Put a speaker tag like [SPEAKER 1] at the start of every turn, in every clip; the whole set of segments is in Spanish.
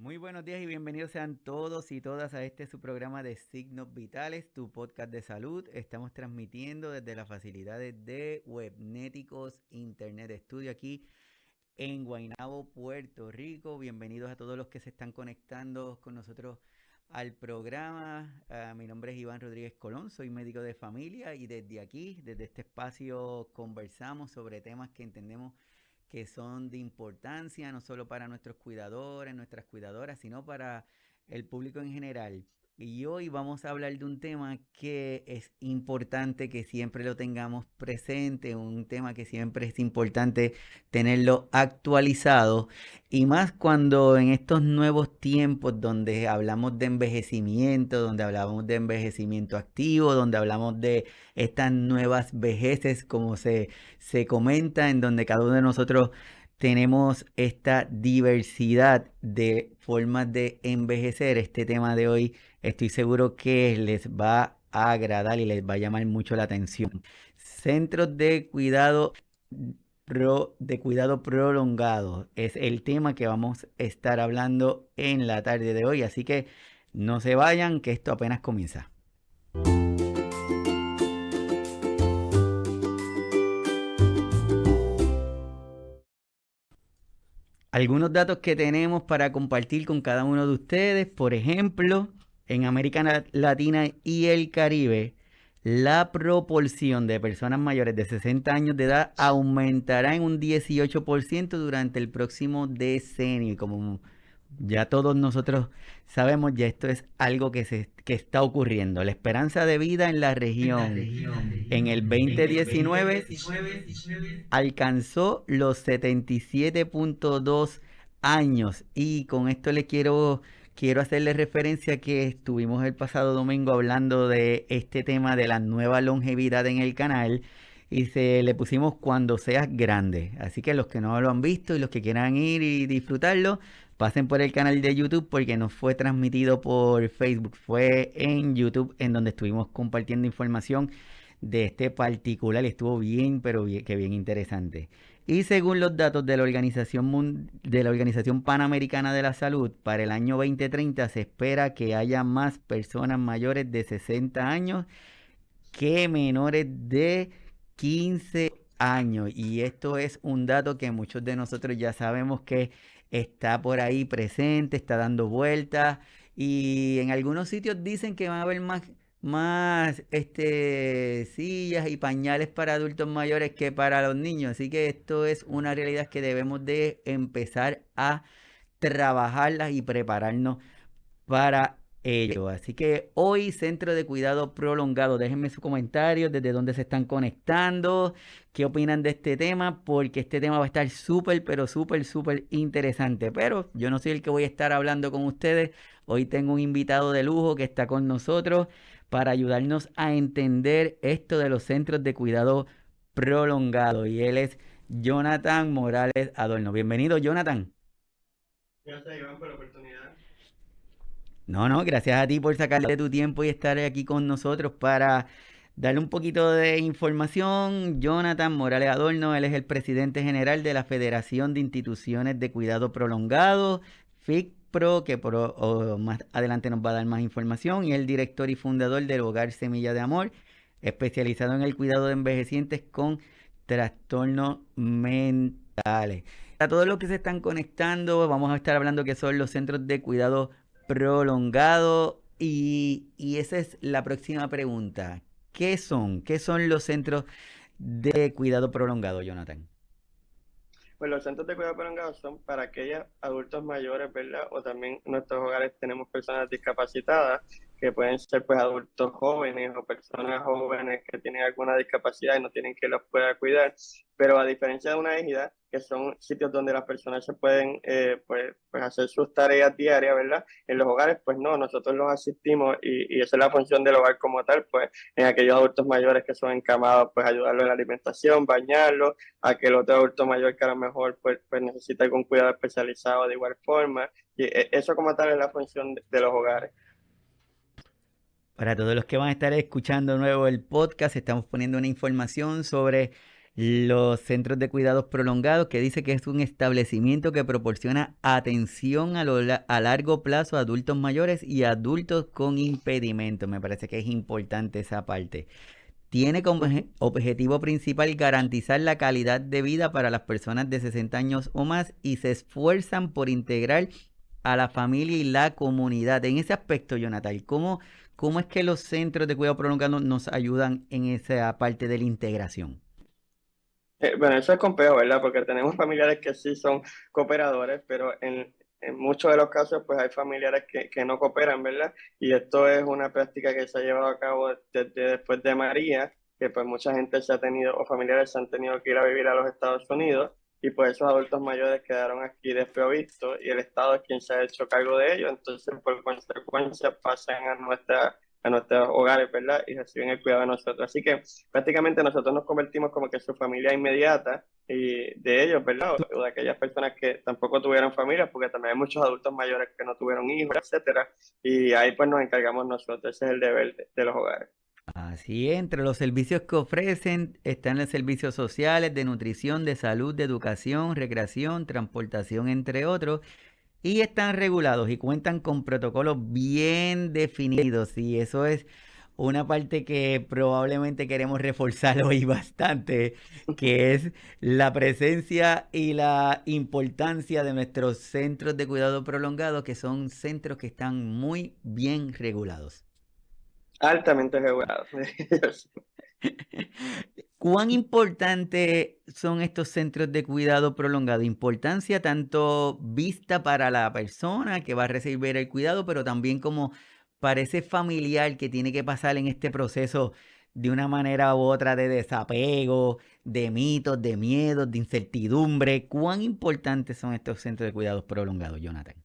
[SPEAKER 1] Muy buenos días y bienvenidos sean todos y todas a su programa de Signos Vitales, tu podcast de salud. Estamos transmitiendo desde las facilidades de Webnéticos Internet Studio aquí en Guaynabo, Puerto Rico. Bienvenidos a todos los que se están conectando con nosotros al programa. Mi nombre es Iván Rodríguez Colón, soy médico de familia y desde aquí, desde este espacio, conversamos sobre temas que entendemos que son de importancia no solo para nuestros cuidadores, nuestras cuidadoras, sino para el público en general. Y hoy vamos a hablar de un tema que es importante que siempre lo tengamos presente, un tema que siempre es importante tenerlo actualizado, y más cuando en estos nuevos tiempos donde hablamos de envejecimiento, donde hablamos de envejecimiento activo, donde hablamos de estas nuevas vejeces, como se comenta, en donde cada uno de nosotros tenemos esta diversidad de formas de envejecer. Este tema de hoy estoy seguro que les va a agradar y les va a llamar mucho la atención. Centros de cuidado prolongado es el tema que vamos a estar hablando en la tarde de hoy, así que no se vayan, que esto apenas comienza. Algunos datos que tenemos para compartir con cada uno de ustedes, por ejemplo, en América Latina y el Caribe, la proporción de personas mayores de 60 años de edad aumentará en un 18% durante el próximo decenio. Y como ya todos nosotros sabemos, ya esto es algo que está ocurriendo. La esperanza de vida en la región en el 2019 alcanzó los 77.2 años. Y con esto quiero hacerle referencia que estuvimos el pasado domingo hablando de este tema de la nueva longevidad en el canal y se le pusimos cuando seas grande. Así que los que no lo han visto y los que quieran ir y disfrutarlo, pasen por el canal de YouTube porque no fue transmitido por Facebook, fue en YouTube en donde estuvimos compartiendo información de este particular. Estuvo bien, pero bien interesante. Y según los datos de de la Organización Panamericana de la Salud, para el año 2030 se espera que haya más personas mayores de 60 años que menores de 15 años. Y esto es un dato que muchos de nosotros ya sabemos que está por ahí presente, está dando vueltas. Y en algunos sitios dicen que va a haber más sillas y pañales para adultos mayores que para los niños. Así que esto es una realidad que debemos de empezar a trabajarlas y prepararnos para ello. Así que hoy, Centro de Cuidado Prolongado, déjenme sus comentarios desde dónde se están conectando, qué opinan de este tema, porque este tema va a estar súper, pero súper interesante. Pero yo no soy el que voy a estar hablando con ustedes. Hoy tengo un invitado de lujo que está con nosotros para ayudarnos a entender esto de los centros de cuidado prolongado. Y él es Jonathan Morales Adorno. Bienvenido, Jonathan.
[SPEAKER 2] Gracias, Iván, por la oportunidad.
[SPEAKER 1] No, gracias a ti por sacarle tu tiempo y estar aquí con nosotros para darle un poquito de información. Jonathan Morales Adorno, él es el presidente general de la Federación de Instituciones de Cuidado Prolongado, FICPRO, más adelante nos va a dar más información, y el director y fundador del Hogar Semilla de Amor, especializado en el cuidado de envejecientes con trastornos mentales. A todos los que se están conectando, vamos a estar hablando que son los centros de cuidado prolongado, y esa es la próxima pregunta. ¿Qué son? ¿Qué son los centros de cuidado prolongado, Jonathan?
[SPEAKER 2] Pues los centros de cuidado prolongado son para aquellos adultos mayores, ¿verdad? O también en nuestros hogares tenemos personas discapacitadas, que pueden ser pues adultos jóvenes o personas jóvenes que tienen alguna discapacidad y no tienen quien los pueda cuidar. Pero a diferencia de una ejida, que son sitios donde las personas se pueden pues hacer sus tareas diarias, ¿verdad? En los hogares, pues no, nosotros los asistimos y esa es la función del hogar como tal, pues en aquellos adultos mayores que son encamados, pues ayudarlos en la alimentación, bañarlos, a que el otro adulto mayor que a lo mejor pues necesita algún cuidado especializado de igual forma. Y eso como tal es la función de los hogares.
[SPEAKER 1] Para todos los que van a estar escuchando nuevo el podcast, estamos poniendo una información sobre los centros de cuidados prolongados, que dice que es un establecimiento que proporciona atención a largo plazo a adultos mayores y adultos con impedimentos. Me parece que es importante esa parte. Tiene como
[SPEAKER 2] Ujú.
[SPEAKER 1] objetivo principal garantizar la calidad de vida para las personas de 60 años o más y se esfuerzan por integrar a la familia y la comunidad. En ese aspecto, Jonathan, ¿cómo es que los centros de cuidado prolongado nos ayudan en esa parte de la integración?
[SPEAKER 2] Bueno, eso es complejo, ¿verdad? Porque tenemos familiares que sí son cooperadores, pero en muchos de los casos, pues hay familiares que no cooperan, ¿verdad? Y esto es una práctica que se ha llevado a cabo desde después de María, que pues mucha gente se ha tenido, o familiares se han tenido que ir a vivir a los Estados Unidos, y pues esos adultos mayores quedaron aquí desprovistos, y el Estado es quien se ha hecho cargo de ellos, entonces por consecuencia pasan a nuestros hogares, ¿verdad? Y reciben el cuidado de nosotros. Así que prácticamente nosotros nos convertimos como que su familia inmediata y de ellos, ¿verdad? O de aquellas personas que tampoco tuvieron familia, porque también hay muchos adultos mayores que no tuvieron hijos, etcétera, y ahí pues nos encargamos nosotros, ese es el deber de los hogares.
[SPEAKER 1] Así es, entre los servicios que ofrecen están los servicios sociales, de nutrición, de salud, de educación, recreación, transportación, entre otros, y están regulados y cuentan con protocolos bien definidos. Y eso es una parte que probablemente queremos reforzar hoy bastante, que es la presencia y la importancia de nuestros centros de cuidado prolongado, que son centros que están muy bien regulados.
[SPEAKER 2] Altamente regulados.
[SPEAKER 1] ¿Cuán importante son estos centros de cuidado prolongado? Importancia tanto vista para la persona que va a recibir el cuidado, pero también como para ese familiar que tiene que pasar en este proceso de una manera u otra de desapego, de mitos, de miedos, de incertidumbre. ¿Cuán importantes son estos centros de cuidados prolongados, Jonathan?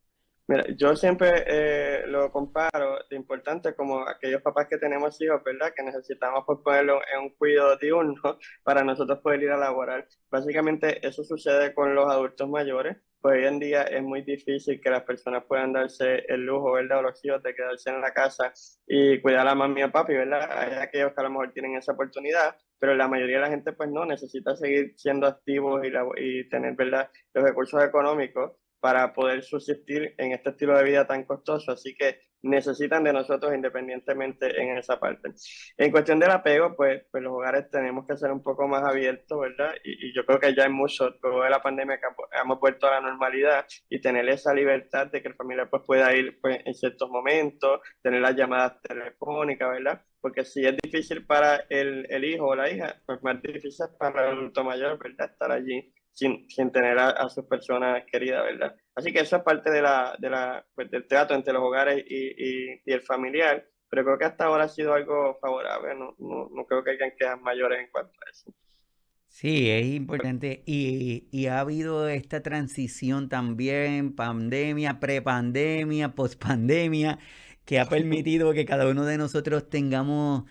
[SPEAKER 2] Mira, yo siempre lo comparo de importante como aquellos papás que tenemos hijos, ¿verdad? Que necesitamos pues, ponerlo en un cuidado diurno para nosotros poder ir a laborar. Básicamente eso sucede con los adultos mayores, pues hoy en día es muy difícil que las personas puedan darse el lujo, ¿verdad? O los hijos de quedarse en la casa y cuidar a la mami y a papi, ¿verdad? Hay aquellos que a lo mejor tienen esa oportunidad, pero la mayoría de la gente pues no, necesita seguir siendo activos y tener, ¿verdad? Los recursos económicos para poder subsistir en este estilo de vida tan costoso, así que necesitan de nosotros independientemente en esa parte. En cuestión del apego, pues los hogares tenemos que ser un poco más abiertos, ¿verdad? Y yo creo que ya hay mucho, luego de la pandemia, que hemos vuelto a la normalidad y tener esa libertad de que el familiar pues, pueda ir pues, en ciertos momentos, tener las llamadas telefónicas, ¿verdad? Porque si es difícil para el hijo o la hija, pues más difícil para el adulto mayor, ¿verdad? Estar allí sin tener a sus personas queridas, ¿verdad? Así que eso es parte pues, del trato entre los hogares y el familiar, pero creo que hasta ahora ha sido algo favorable, no creo que hayan quejas mayores en cuanto a eso.
[SPEAKER 1] Sí, es importante y ha habido esta transición también, pandemia, prepandemia, pospandemia, que ha permitido que cada uno de nosotros tengamos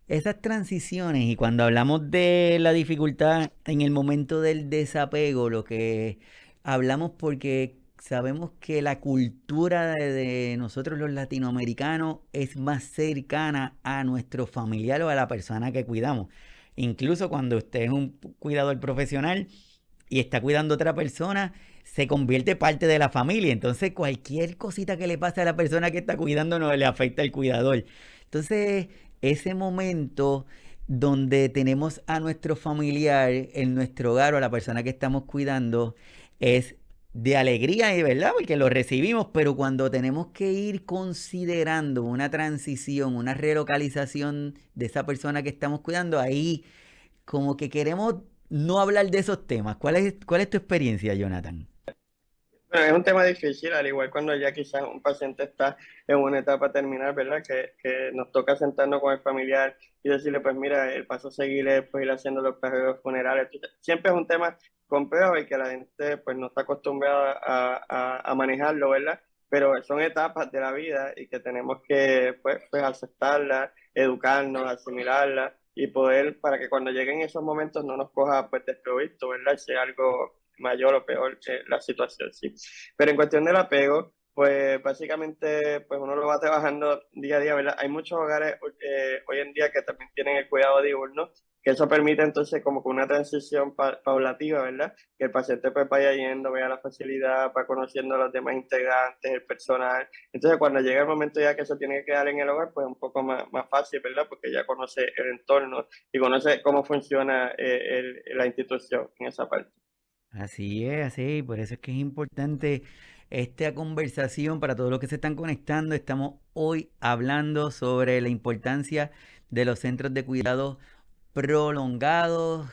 [SPEAKER 1] esas transiciones. Y cuando hablamos de la dificultad en el momento del desapego, lo que hablamos porque sabemos que la cultura de nosotros los latinoamericanos es más cercana a nuestro familiar o a la persona que cuidamos. Incluso cuando usted es un cuidador profesional y está cuidando a otra persona, se convierte parte de la familia. Entonces, cualquier cosita que le pase a la persona que está cuidando no le afecta al cuidador. Entonces, ese momento donde tenemos a nuestro familiar en nuestro hogar o a la persona que estamos cuidando es de alegría y verdad, porque lo recibimos, pero cuando tenemos que ir considerando una transición, una relocalización de esa persona que estamos cuidando, ahí como que queremos no hablar de esos temas. ¿Cuál es tu experiencia, Jonathan?
[SPEAKER 2] Bueno, es un tema difícil, al igual cuando ya quizás un paciente está en una etapa terminal, ¿verdad? Que nos toca sentarnos con el familiar y decirle, pues mira, el paso a seguir es pues, ir haciendo los periodos funerales. Entonces, siempre es un tema complejo y que la gente pues no está acostumbrada a manejarlo, ¿verdad? Pero son etapas de la vida y que tenemos que pues aceptarlas, educarnos, asimilarlas y poder, para que cuando lleguen esos momentos no nos coja pues desprovisto, ¿verdad? Si es algo mayor o peor que la situación, sí. Pero en cuestión del apego, pues básicamente pues uno lo va trabajando día a día, ¿verdad? Hay muchos hogares hoy en día que también tienen el cuidado diurno, que eso permite entonces como que una transición paulativa, ¿verdad? Que el paciente pues vaya yendo, vea la facilidad, va conociendo a los demás integrantes, el personal. Entonces cuando llega el momento ya que se tiene que quedar en el hogar, pues es un poco más fácil, ¿verdad? Porque ya conoce el entorno y conoce cómo funciona la institución en esa parte.
[SPEAKER 1] Así, por eso es que es importante esta conversación para todos los que se están conectando. Estamos hoy hablando sobre la importancia de los centros de cuidado prolongados.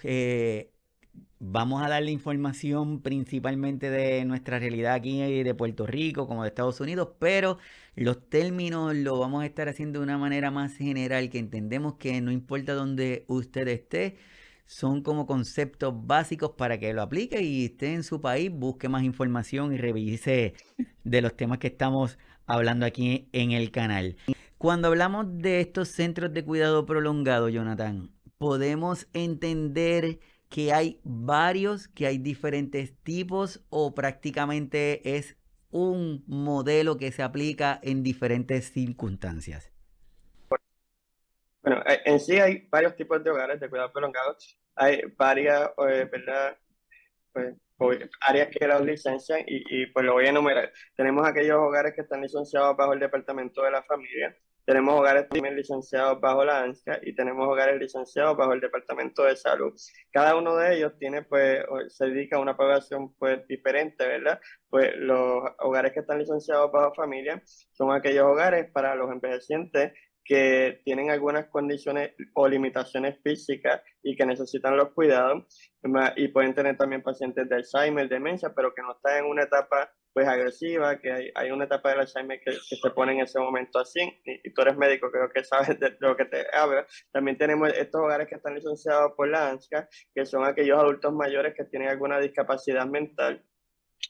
[SPEAKER 1] Vamos a darle información principalmente de nuestra realidad aquí de Puerto Rico como de Estados Unidos, pero los términos lo vamos a estar haciendo de una manera más general, que entendemos que no importa dónde usted esté, son como conceptos básicos para que lo aplique y esté en su país, busque más información y revise de los temas que estamos hablando aquí en el canal. Cuando hablamos de estos centros de cuidado prolongado, Jonathan, podemos entender que hay varios, que hay diferentes tipos o prácticamente es un modelo que se aplica en diferentes circunstancias.
[SPEAKER 2] Bueno, en sí hay varios tipos de hogares de cuidado prolongado. Hay varias, ¿verdad? Pues, áreas que las licencian pues lo voy a enumerar. Tenemos aquellos hogares que están licenciados bajo el Departamento de la Familia, tenemos hogares también licenciados bajo la ANSCA y tenemos hogares licenciados bajo el Departamento de Salud. Cada uno de ellos tiene, pues, se dedica a una población pues diferente, ¿verdad? Pues los hogares que están licenciados bajo familia son aquellos hogares para los envejecientes que tienen algunas condiciones o limitaciones físicas y que necesitan los cuidados y pueden tener también pacientes de Alzheimer, demencia, pero que no están en una etapa pues agresiva, que hay una etapa del Alzheimer que se pone en ese momento así, y tú eres médico, creo que sabes de lo que te hablo. También tenemos estos hogares que están licenciados por la ANSCA, que son aquellos adultos mayores que tienen alguna discapacidad mental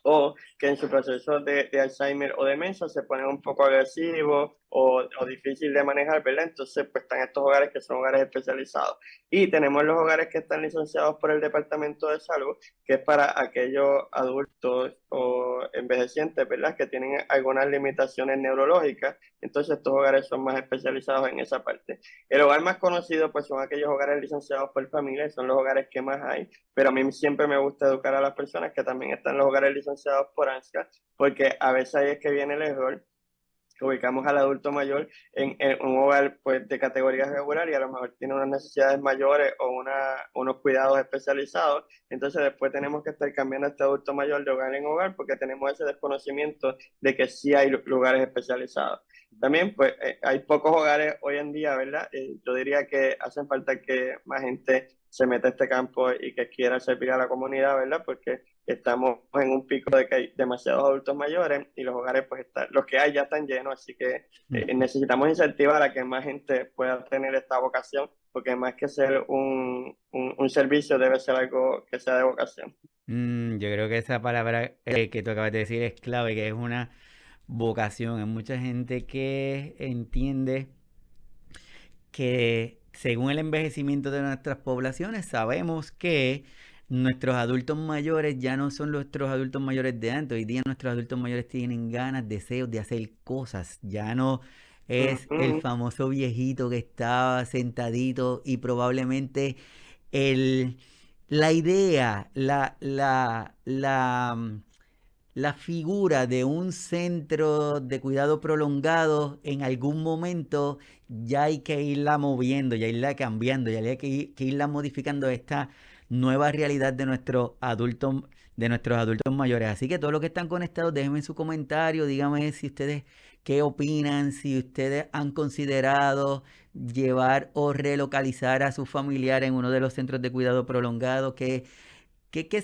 [SPEAKER 2] o que en su proceso de Alzheimer o demencia se ponen un poco agresivos o difícil de manejar, ¿verdad? Entonces, pues están estos hogares que son hogares especializados. Y tenemos los hogares que están licenciados por el Departamento de Salud, que es para aquellos adultos o envejecientes, ¿verdad? Que tienen algunas limitaciones neurológicas. Entonces, estos hogares son más especializados en esa parte. El hogar más conocido, pues son aquellos hogares licenciados por familia, son los hogares que más hay, pero a mí siempre me gusta educar a las personas que también están en los hogares licenciados por ANSCA, porque a veces ahí es que viene el error, que ubicamos al adulto mayor en un hogar pues, de categoría regular y a lo mejor tiene unas necesidades mayores o unos cuidados especializados. Entonces después tenemos que estar cambiando a este adulto mayor de hogar en hogar porque tenemos ese desconocimiento de que sí hay lugares especializados. También pues hay pocos hogares hoy en día, ¿verdad? Yo diría que hacen falta que más gente se meta a este campo y que quiera servir a la comunidad, ¿verdad? Porque estamos en un pico de que hay demasiados adultos mayores y los hogares, pues los que hay ya están llenos, así que necesitamos incentivar a que más gente pueda tener esta vocación, porque más que ser un servicio debe ser algo que sea de vocación.
[SPEAKER 1] Yo creo que esa palabra que tú acabas de decir es clave, que es una vocación. Hay mucha gente que entiende que según el envejecimiento de nuestras poblaciones, sabemos que nuestros adultos mayores ya no son nuestros adultos mayores de antes. Hoy día nuestros adultos mayores tienen ganas, deseos de hacer cosas. Ya no es el
[SPEAKER 2] Ujú.
[SPEAKER 1] famoso viejito que estaba sentadito y probablemente el, la idea, la figura de un centro de cuidado prolongado en algún momento ya hay que irla moviendo, ya irla cambiando, ya hay que irla modificando a esta nueva realidad de nuestros adultos mayores. Así que todos los que están conectados, déjenme su comentario, díganme si ustedes qué opinan, si ustedes han considerado llevar o relocalizar a su familiar en uno de los centros de cuidado prolongado, ¿qué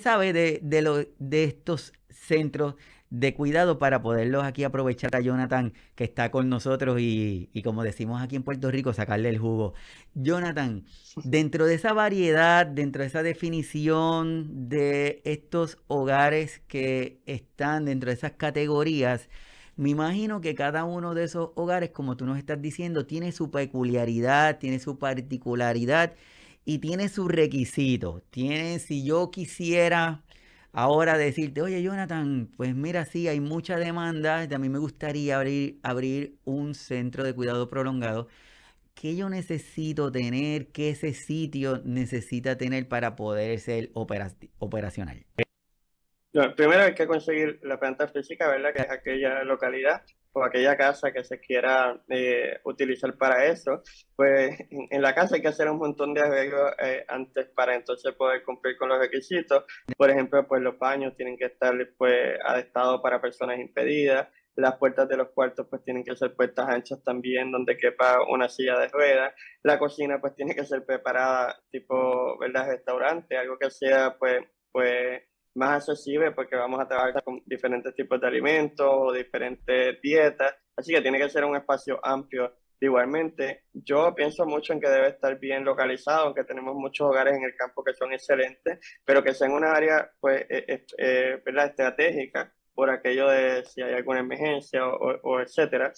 [SPEAKER 1] sabe de estos centros de cuidado para poderlos aquí aprovechar a Jonathan que está con nosotros y como decimos aquí en Puerto Rico, sacarle el jugo? Jonathan, dentro de esa variedad, dentro de esa definición de estos hogares que están dentro de esas categorías, me imagino que cada uno de esos hogares, como tú nos estás diciendo, tiene su peculiaridad, tiene su particularidad y tiene sus requisitos. Tiene, si yo quisiera ahora decirte, oye Jonathan, pues mira, sí, hay mucha demanda, a mí me gustaría abrir un centro de cuidado prolongado. ¿qué yo necesito tener? ¿Qué ese sitio necesita tener para poder ser operacional?
[SPEAKER 2] No, primero hay que conseguir la planta física, ¿verdad? Que es aquella localidad o aquella casa que se quiera utilizar para eso. Pues en la casa hay que hacer un montón de arreglos antes para entonces poder cumplir con los requisitos. Por ejemplo, pues los baños tienen que estar pues adaptados para personas impedidas. Las puertas de los cuartos pues tienen que ser puertas anchas también, donde quepa una silla de ruedas. La cocina pues tiene que ser preparada tipo, ¿verdad? Restaurante, algo que sea pues más accesible porque vamos a trabajar con diferentes tipos de alimentos o diferentes dietas, así que tiene que ser un espacio amplio. Igualmente, yo pienso mucho en que debe estar bien localizado, aunque tenemos muchos hogares en el campo que son excelentes, pero que sea en una área pues, ¿verdad? Estratégica por aquello de si hay alguna emergencia o etcétera.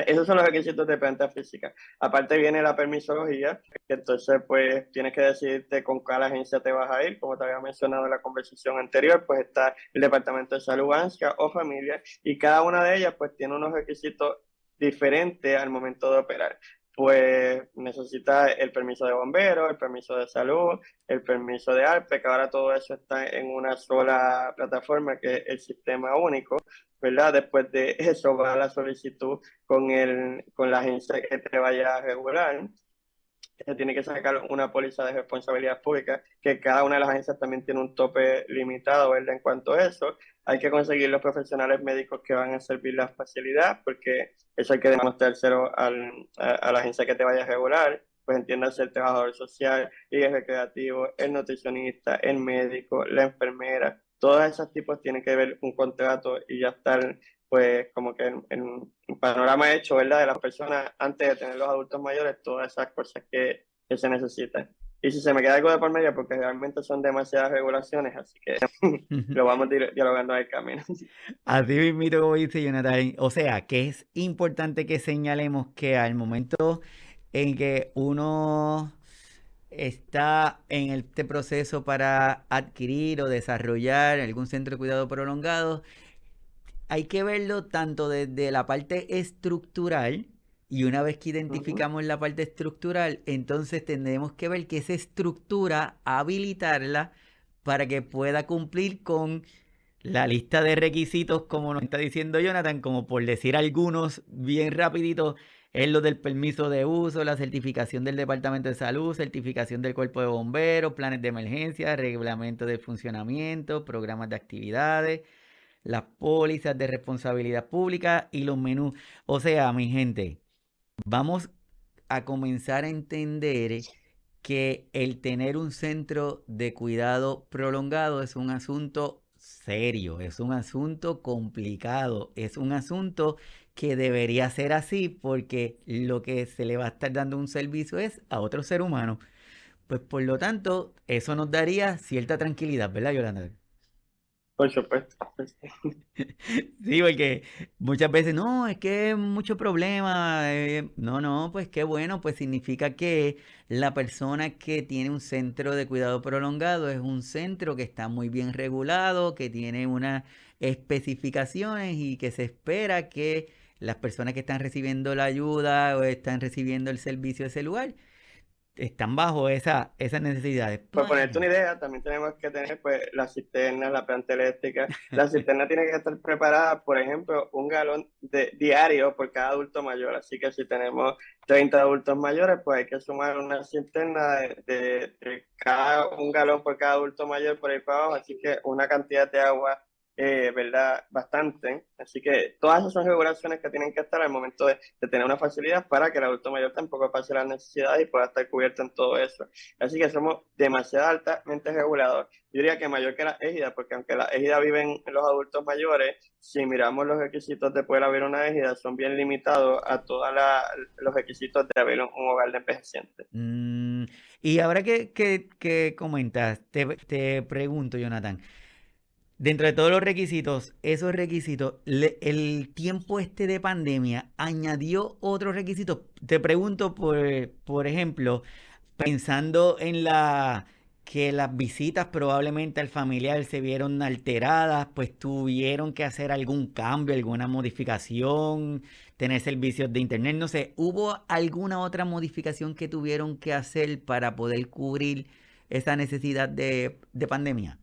[SPEAKER 2] Esos son los requisitos de planta física. Aparte viene la permisología, que entonces pues tienes que decidirte con cuál agencia te vas a ir. Como te había mencionado en la conversación anterior, pues está el Departamento de Salud, ANSCA o Familia, y cada una de ellas pues tiene unos requisitos diferentes al momento de operar. Pues necesita el permiso de bomberos, el permiso de salud, el permiso de ARPE, que ahora todo eso está en una sola plataforma que es el sistema único, ¿verdad? Después de eso va la solicitud con la agencia que te vaya a regular. Tiene que sacar una póliza de responsabilidad pública, que cada una de las agencias también tiene un tope limitado, ¿verdad? En cuanto a eso, hay que conseguir los profesionales médicos que van a servir la facilidad, porque eso hay que demostrárselo a la agencia que te vaya a regular, pues entiéndase el trabajador social y el recreativo, el nutricionista, el médico, la enfermera, todos esos tipos tienen que ver un contrato y ya estar pues como que en un panorama hecho, ¿verdad? De las personas antes de tener los adultos mayores, todas esas cosas que se necesitan. Y si se me queda algo de por medio, porque realmente son demasiadas regulaciones, así que lo vamos dialogando en el camino.
[SPEAKER 1] Así mismo como dice Jonathan, o sea, que es importante que señalemos que al momento en que uno está en este proceso para adquirir o desarrollar algún centro de cuidado prolongado, hay que verlo tanto desde la parte estructural, y una vez que identificamos la parte estructural, entonces tendremos que ver que esa estructura, habilitarla para que pueda cumplir con la lista de requisitos, como nos está diciendo Jonathan, como por decir algunos bien rapidito, es lo del permiso de uso, la certificación del Departamento de Salud, certificación del Cuerpo de Bomberos, planes de emergencia, reglamento de funcionamiento, programas de actividades, las pólizas de responsabilidad pública y los menús. O sea, mi gente, vamos a comenzar a entender que el tener un centro de cuidado prolongado es un asunto serio, es un asunto complicado, es un asunto que debería ser así porque lo que se le va a estar dando un servicio es a otro ser humano. Pues por lo tanto, eso nos daría cierta tranquilidad, ¿verdad, Yolanda?
[SPEAKER 2] Por supuesto.
[SPEAKER 1] Sí, porque muchas veces, no, es que es mucho problema. No, no, pues qué bueno, pues significa que la persona que tiene un centro de cuidado prolongado es un centro que está muy bien regulado, que tiene unas especificaciones y que se espera que las personas que están recibiendo la ayuda o están recibiendo el servicio de ese lugar están bajo esas necesidades.
[SPEAKER 2] Por ponerte una idea, también tenemos que tener pues las cisternas, la planta eléctrica. La cisterna tiene que estar preparada, por ejemplo, un galón diario por cada adulto mayor. Así que si tenemos 30 adultos mayores, pues hay que sumar una cisterna de cada un galón por cada adulto mayor por ahí para abajo. Así que una cantidad de agua, ¿verdad? Bastante. Así que todas esas son regulaciones que tienen que estar al momento de tener una facilidad para que el adulto mayor tampoco pase las necesidades y pueda estar cubierto en todo eso. Así que somos demasiado altamente regulados. Yo diría que mayor que la égida, porque aunque la égida viven los adultos mayores, si miramos los requisitos de poder haber una égida, son bien limitados a todos los requisitos de haber un hogar de envejecientes.
[SPEAKER 1] Mm, y ahora que comentas, te pregunto, Jonathan, dentro de todos los requisitos, esos requisitos, el tiempo este de pandemia añadió otros requisitos. Te pregunto, por ejemplo, pensando que las visitas probablemente al familiar se vieron alteradas, pues tuvieron que hacer algún cambio, alguna modificación, tener servicios de internet, no sé, ¿hubo alguna otra modificación que tuvieron que hacer para poder cubrir esa necesidad de pandemia?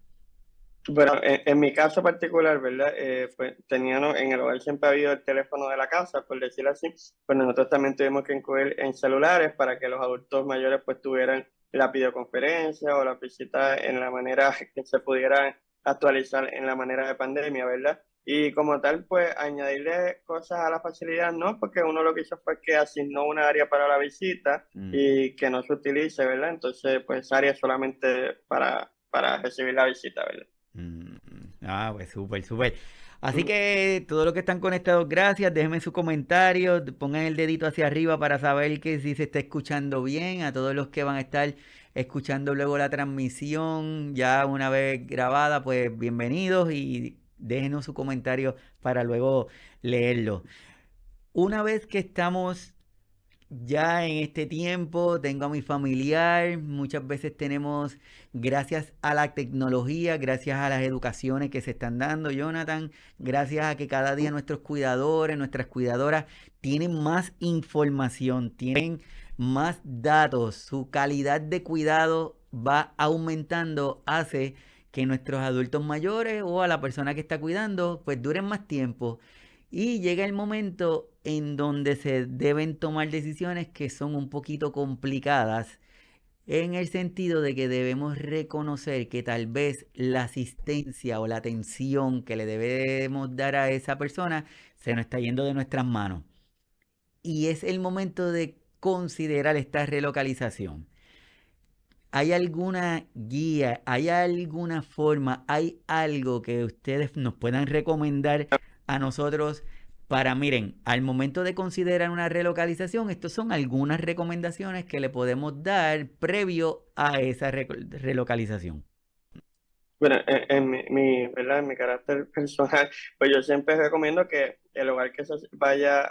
[SPEAKER 2] Bueno, en mi caso particular, ¿verdad? Pues teníamos, en el hogar siempre ha habido el teléfono de la casa, por decirlo así, pues nosotros también tuvimos que incluir en celulares para que los adultos mayores pues tuvieran la videoconferencia o la visita en la manera que se pudieran actualizar en la manera de pandemia, ¿verdad? Y como tal, pues añadirle cosas a la facilidad, ¿no? Porque uno lo que hizo fue que asignó una área para la visita
[SPEAKER 1] Mm,
[SPEAKER 2] y que no se utilice, ¿verdad? Entonces, pues esa área es solamente para recibir la visita, ¿verdad?
[SPEAKER 1] mm, pues súper, súper. Así que todos los que están conectados, gracias. Déjenme su comentario, pongan el dedito hacia arriba para saber que si se está escuchando bien. A todos los que van a estar escuchando luego la transmisión, ya una vez grabada, pues bienvenidos y déjenos su comentario para luego leerlo. Una vez que estamos ya en este tiempo tengo a mi familiar, muchas veces tenemos, gracias a la tecnología, gracias a las educaciones que se están dando, Jonathan, gracias a que cada día nuestros cuidadores, nuestras cuidadoras tienen más información, tienen más datos, su calidad de cuidado va aumentando, hace que nuestros adultos mayores o a la persona que está cuidando, pues duren más tiempo. Y llega el momento en donde se deben tomar decisiones que son un poquito complicadas, en el sentido de que debemos reconocer que tal vez la asistencia o la atención que le debemos dar a esa persona se nos está yendo de nuestras manos. Y es el momento de considerar esta relocalización. ¿Hay alguna guía, hay alguna forma, hay algo que ustedes nos puedan recomendar a nosotros para, miren, al momento de considerar una relocalización, estas son algunas recomendaciones que le podemos dar previo a esa relocalización?
[SPEAKER 2] Bueno, ¿verdad? En mi carácter personal, pues yo siempre recomiendo que el hogar que se vaya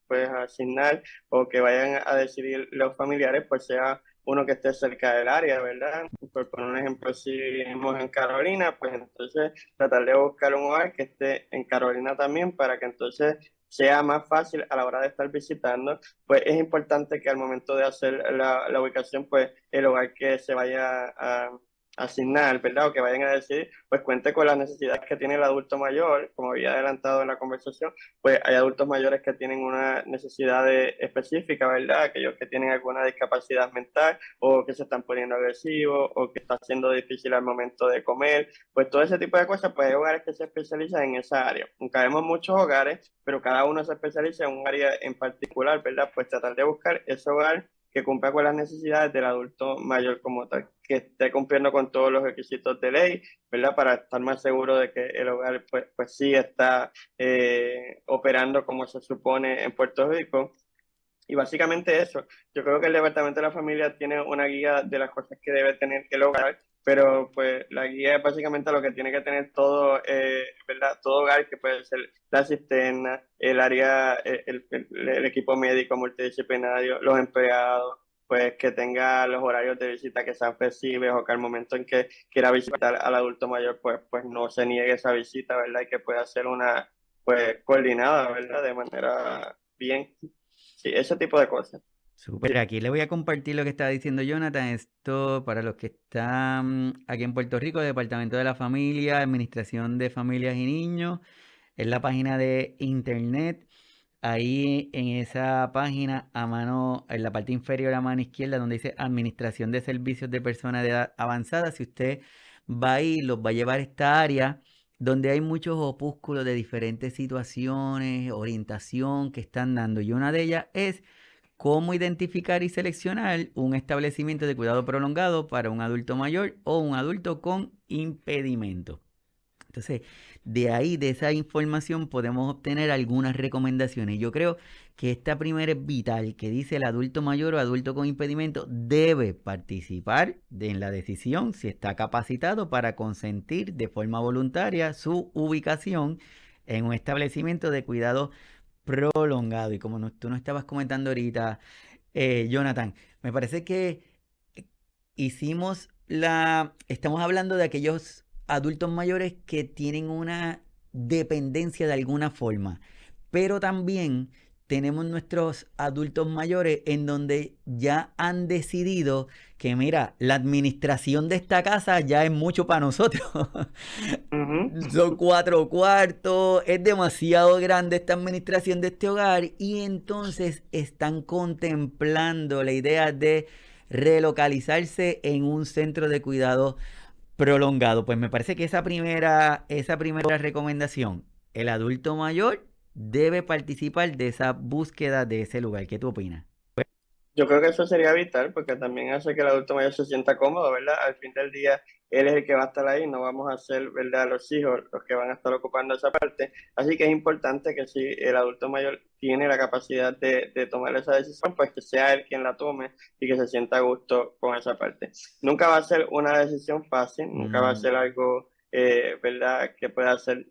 [SPEAKER 2] pues, a asignar o que vayan a decidir los familiares, pues sea uno que esté cerca del área, ¿verdad? Por poner un ejemplo, si vivimos en Carolina, pues entonces tratar de buscar un hogar que esté en Carolina también para que entonces sea más fácil a la hora de estar visitando. Pues es importante que al momento de hacer la ubicación, pues el hogar que se vaya a asignar, ¿verdad? O que vayan a decidir, pues cuente con las necesidades que tiene el adulto mayor, como había adelantado en la conversación, pues hay adultos mayores que tienen una necesidad específica, ¿verdad? Aquellos que tienen alguna discapacidad mental o que se están poniendo agresivos o que está siendo difícil al momento de comer, pues todo ese tipo de cosas, pues hay hogares que se especializan en esa área. Aunque vemos muchos hogares, pero cada uno se especializa en un área en particular, ¿verdad? Pues tratar de buscar ese hogar que cumpla con las necesidades del adulto mayor como tal, que esté cumpliendo con todos los requisitos de ley, ¿verdad? Para estar más seguro de que el hogar pues sí está operando como se supone en Puerto Rico. Y básicamente eso, yo creo que el Departamento de la Familia tiene una guía de las cosas que debe tener el hogar, pero pues la guía es básicamente lo que tiene que tener todo, ¿verdad? Todo hogar, que puede ser la cisterna, el área, el equipo médico multidisciplinario, los empleados, pues que tenga los horarios de visita que sean flexibles o que al momento en que quiera visitar al adulto mayor, pues no se niegue esa visita, ¿verdad? Y que pueda ser una, pues, coordinada, ¿verdad? De manera bien. Sí, ese tipo de cosas.
[SPEAKER 1] Super, aquí le voy a compartir lo que estaba diciendo Jonathan. Esto para los que están aquí en Puerto Rico, Departamento de la Familia, Administración de Familias y Niños, es la página de internet. Ahí en esa página, a mano, en la parte inferior a mano izquierda, donde dice Administración de Servicios de Personas de Edad Avanzada, si usted va ahí, los va a llevar a esta área donde hay muchos opúsculos de diferentes situaciones, orientación que están dando. Y una de ellas es cómo identificar y seleccionar un establecimiento de cuidado prolongado para un adulto mayor o un adulto con impedimento. Entonces, de ahí, de esa información, podemos obtener algunas recomendaciones. Yo creo que esta primera es vital, que dice el adulto mayor o adulto con impedimento debe participar en la decisión si está capacitado para consentir de forma voluntaria su ubicación en un establecimiento de cuidado prolongado. Y como tú nos estabas comentando ahorita, Jonathan, me parece que estamos hablando de aquellos adultos mayores que tienen una dependencia de alguna forma, pero también tenemos nuestros adultos mayores en donde ya han decidido que, mira, la administración de esta casa ya es mucho para nosotros.
[SPEAKER 2] Ujú.
[SPEAKER 1] Son 4 cuartos, es demasiado grande esta administración de este hogar y entonces están contemplando la idea de relocalizarse en un centro de cuidado prolongado. Pues me parece que esa primera recomendación, el adulto mayor debe participar de esa búsqueda de ese lugar. ¿Qué tú opinas?
[SPEAKER 2] Yo creo que eso sería vital porque también hace que el adulto mayor se sienta cómodo, ¿verdad? Al fin del día, él es el que va a estar ahí, no vamos a ser, ¿verdad?, los hijos los que van a estar ocupando esa parte. Así que es importante que si el adulto mayor tiene la capacidad de tomar esa decisión, pues que sea él quien la tome y que se sienta a gusto con esa parte. Nunca va a ser una decisión fácil, nunca va a ser algo, ¿verdad?, que pueda ser,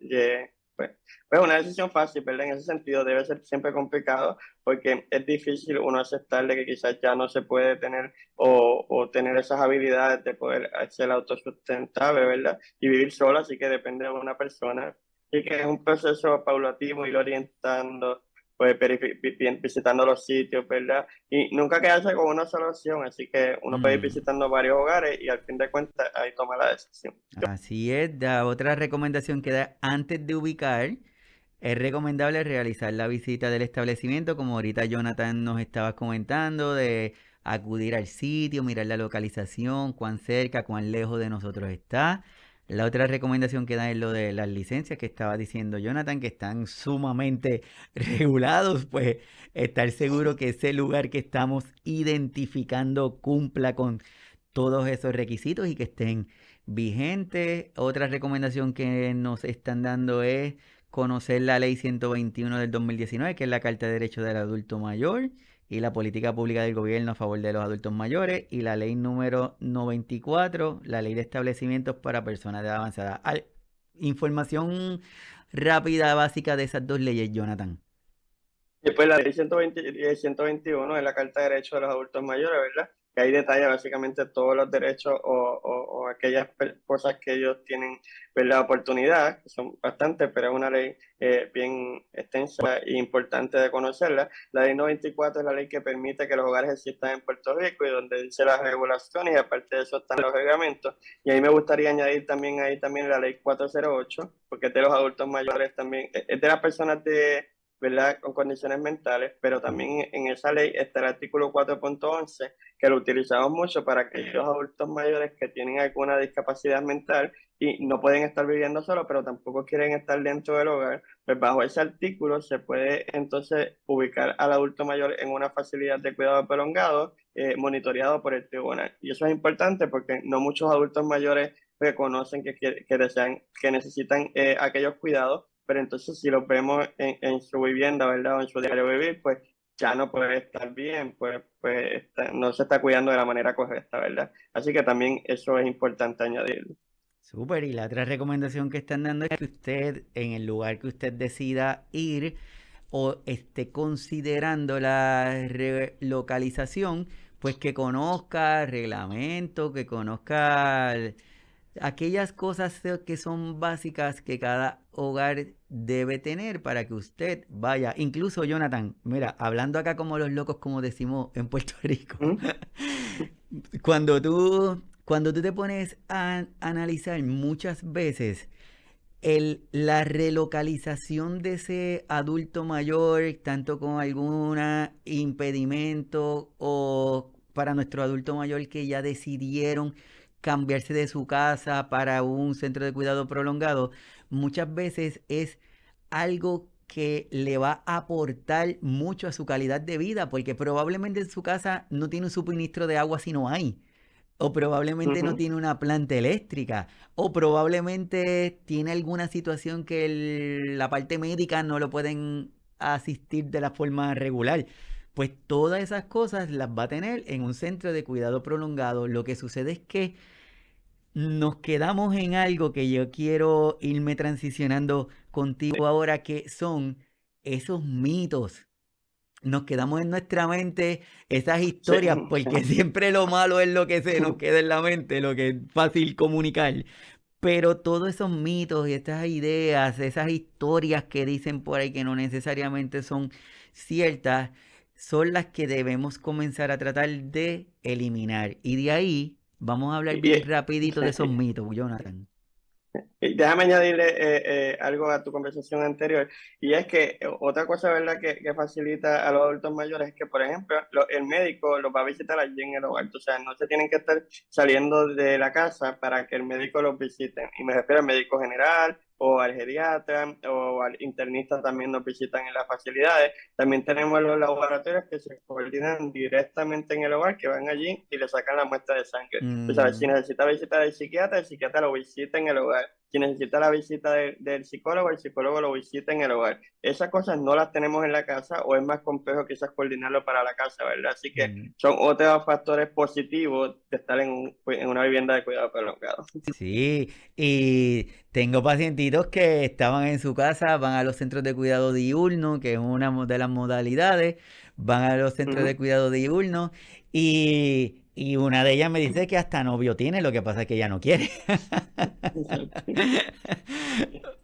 [SPEAKER 2] pues, pues una decisión fácil, ¿verdad? En ese sentido debe ser siempre complicado porque es difícil uno aceptar de que quizás ya no se puede tener o tener esas habilidades de poder ser autosustentable, ¿verdad? Y vivir solo, así que depende de una persona. Y que es un proceso paulatino, ir orientando, pues visitando los sitios, ¿verdad? Y nunca quedarse con una sola opción, así que uno puede ir
[SPEAKER 1] Mm,
[SPEAKER 2] visitando varios hogares y al fin de cuentas ahí toma la decisión.
[SPEAKER 1] Así es, la otra recomendación que da antes de ubicar, es recomendable realizar la visita del establecimiento, como ahorita Jonathan nos estaba comentando, de acudir al sitio, mirar la localización, cuán cerca, cuán lejos de nosotros está. La otra recomendación que da es lo de las licencias que estaba diciendo Jonathan, que están sumamente regulados, pues estar seguro que ese lugar que estamos identificando cumpla con todos esos requisitos y que estén vigentes. Otra recomendación que nos están dando es conocer la Ley 121 del 2019, que es la Carta de Derechos del Adulto Mayor y la política pública del gobierno a favor de los adultos mayores, y la ley número 94, la ley de establecimientos para personas de edad avanzada. Información rápida, básica de esas dos leyes, Jonathan.
[SPEAKER 2] Después la ley 120 y 121 es la Carta de Derechos de los Adultos Mayores, ¿verdad? Que ahí detalla básicamente todos los derechos o aquellas cosas que ellos tienen, ¿verdad? Oportunidad, que son bastantes, pero es una ley bien extensa e importante de conocerla. La ley 94 es la ley que permite que los hogares existan en Puerto Rico y donde dice las regulaciones y aparte de eso están los reglamentos. Y ahí me gustaría añadir también la ley 408, porque es de los adultos mayores también, es de las personas ¿verdad?, con condiciones mentales, pero también en esa ley está el artículo 4.11, que lo utilizamos mucho para aquellos adultos mayores que tienen alguna discapacidad mental y no pueden estar viviendo solos, pero tampoco quieren estar dentro del hogar. Pues bajo ese artículo se puede entonces ubicar al adulto mayor en una facilidad de cuidado prolongado, monitoreado por el tribunal. Y eso es importante porque no muchos adultos mayores reconocen que desean, que necesitan aquellos cuidados, pero entonces si lo vemos en su vivienda, ¿verdad? O en su diario vivir, pues ya no puede estar bien, no se está cuidando de la manera correcta, ¿verdad? Así que también eso es importante añadirlo.
[SPEAKER 1] Súper, y la otra recomendación que están dando es que usted, en el lugar que usted decida ir o esté considerando la relocalización, pues que conozca el reglamento, que conozca aquellas cosas que son básicas que cada hogar debe tener para que usted vaya. Incluso Jonathan, mira, hablando acá como los locos, como decimos en Puerto Rico,
[SPEAKER 2] ¿Mm?
[SPEAKER 1] cuando tú te pones a analizar muchas veces la relocalización de ese adulto mayor, tanto con algún impedimento o para nuestro adulto mayor que ya decidieron cambiarse de su casa para un centro de cuidado prolongado, muchas veces es algo que le va a aportar mucho a su calidad de vida, porque probablemente en su casa no tiene un suministro de agua si no hay. O probablemente no
[SPEAKER 2] Ujú.
[SPEAKER 1] tiene una planta eléctrica. O probablemente tiene alguna situación que la parte médica no lo pueden asistir de la forma regular. Pues todas esas cosas las va a tener en un centro de cuidado prolongado. Lo que sucede es que nos quedamos en algo que yo quiero irme transicionando contigo ahora, que son esos mitos nos quedamos en nuestra mente esas
[SPEAKER 2] Sí,
[SPEAKER 1] historias, porque siempre lo malo es lo que se nos queda en la mente, lo que es fácil comunicar. Pero todos esos mitos y estas ideas, esas historias que dicen por ahí que no necesariamente son ciertas, son las que debemos comenzar a tratar de eliminar. Y de ahí vamos a hablar
[SPEAKER 2] y,
[SPEAKER 1] bien
[SPEAKER 2] y-
[SPEAKER 1] rapidito de esos mitos, Jonathan.
[SPEAKER 2] Y déjame añadirle algo a tu conversación anterior, y es que otra cosa, ¿verdad?, que facilita a los adultos mayores es que, por ejemplo, el médico los va a visitar allí en el hogar, o sea, no se tienen que estar saliendo de la casa para que el médico los visite, y me refiero al médico general o al geriatra o al internista también nos visitan en las facilidades. También tenemos los laboratorios que se coordinan directamente en el hogar, que van allí y le sacan la muestra de sangre. Tú sabes, si
[SPEAKER 1] Mm,
[SPEAKER 2] necesita visita del psiquiatra, el psiquiatra lo visita en el hogar. Si necesita la visita del psicólogo, el psicólogo lo visita en el hogar. Esas cosas no las tenemos en la casa o es más complejo quizás coordinarlo para la casa, ¿verdad? Así que
[SPEAKER 1] mm.
[SPEAKER 2] son otros factores positivos de estar en una vivienda de cuidado prolongado.
[SPEAKER 1] Sí, y tengo pacientitos que estaban en su casa, van a los centros de cuidado diurno, que es una de las modalidades, van a los centros de
[SPEAKER 2] Ujú.
[SPEAKER 1] cuidado diurno y una de ellas me dice que hasta novio tiene, lo que pasa es que ella no quiere.
[SPEAKER 2] Exacto.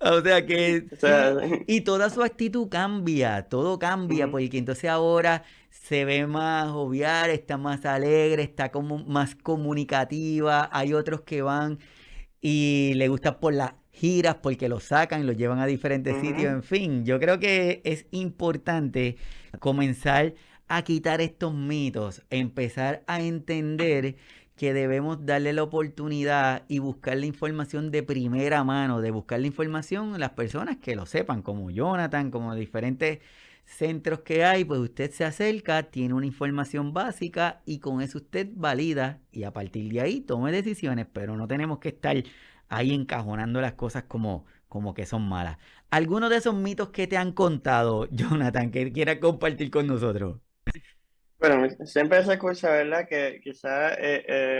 [SPEAKER 1] O sea que
[SPEAKER 2] O
[SPEAKER 1] sí,
[SPEAKER 2] sea,
[SPEAKER 1] y toda su actitud cambia, todo cambia,
[SPEAKER 2] ujú,
[SPEAKER 1] porque entonces ahora se ve más jovial, está más alegre, está como más comunicativa, hay otros que van y le gusta por las giras porque los sacan, los llevan a diferentes sitios,
[SPEAKER 2] ujú.
[SPEAKER 1] en fin, yo creo que es importante comenzar a quitar estos mitos, empezar a entender que debemos darle la oportunidad y buscar la información de primera mano, de buscar la información a las personas que lo sepan, como Jonathan, como diferentes centros que hay, pues usted se acerca, tiene una información básica y con eso usted valida y a partir de ahí tome decisiones, pero no tenemos que estar ahí encajonando las cosas como que son malas. ¿Alguno de esos mitos que te han contado, Jonathan, que quieras compartir con nosotros?
[SPEAKER 2] Bueno, siempre se escucha, ¿verdad?, que quizás